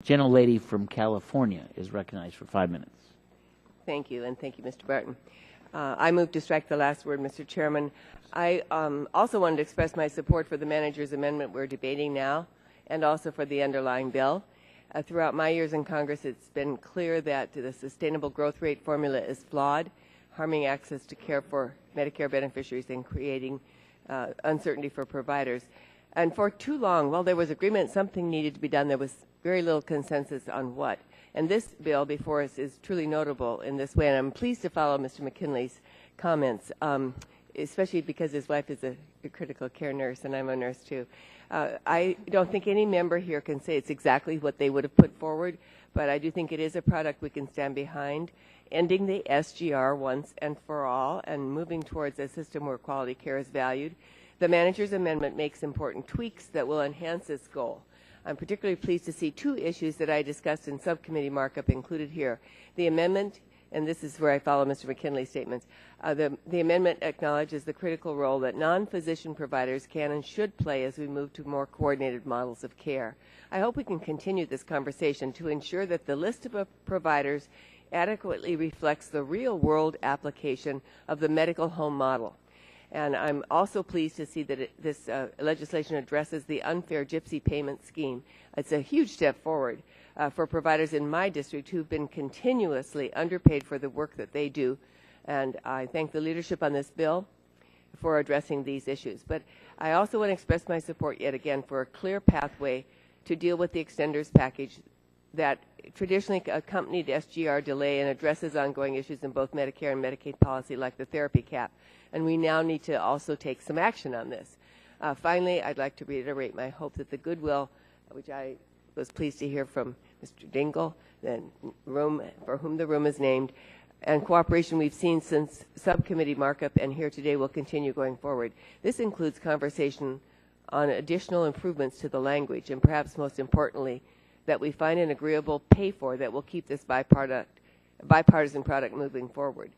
Gentlelady from California is recognized for 5 minutes. Thank you, and thank you, Mr. Barton. I move to strike the last word, Mr. Chairman. I also wanted to express my support for the manager's amendment we're debating now, and also for the underlying bill. Throughout my years in Congress, it's been clear that the sustainable growth rate formula is flawed, harming access to care for Medicare beneficiaries and creating uncertainty for providers. And for too long, while there was agreement something needed to be done, there was very little consensus on what. And this bill before us is truly notable in this way, and I'm pleased to follow Mr. McKinley's comments, especially because his wife is a critical care nurse, and I'm a nurse too. I don't think any member here can say it's exactly what they would have put forward, but I do think it is a product we can stand behind, ending the SGR once and for all and moving towards a system where quality care is valued. The manager's amendment makes important tweaks that will enhance this goal. I'm particularly pleased to see two issues that I discussed in subcommittee markup included here. The amendment, and this is where I follow Mr. McKinley's statements, the amendment acknowledges the critical role that non-physician providers can and should play as we move to more coordinated models of care. I hope we can continue this conversation to ensure that the list of providers adequately reflects the real-world application of the medical home model. And I'm also pleased to see that this legislation addresses the unfair gypsy payment scheme. It's a huge step forward for providers in my district who've been continuously underpaid for the work that they do. And I thank the leadership on this bill for addressing these issues. But I also want to express my support yet again for a clear pathway to deal with the extenders package that traditionally accompanied SGR delay and addresses ongoing issues in both Medicare and Medicaid policy like the therapy cap. And we now need to also take some action on this. Finally, I'd like to reiterate my hope that the goodwill, which I was pleased to hear from Mr. Dingell, the room for whom the room is named, and cooperation we've seen since subcommittee markup and here today will continue going forward. This includes conversation on additional improvements to the language, and perhaps most importantly, that we find an agreeable pay-for that will keep this bipartisan product moving forward.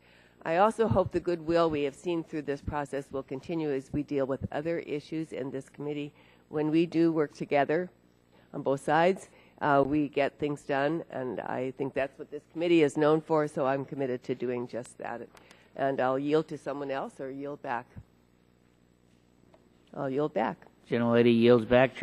I also hope the goodwill we have seen through this process will continue as we deal with other issues in this committee. When we do work together on both sides, we get things done, and I think that's what this committee is known for, so I'm committed to doing just that. And I'll yield to someone else or yield back. I'll yield back. Gentlelady yields back.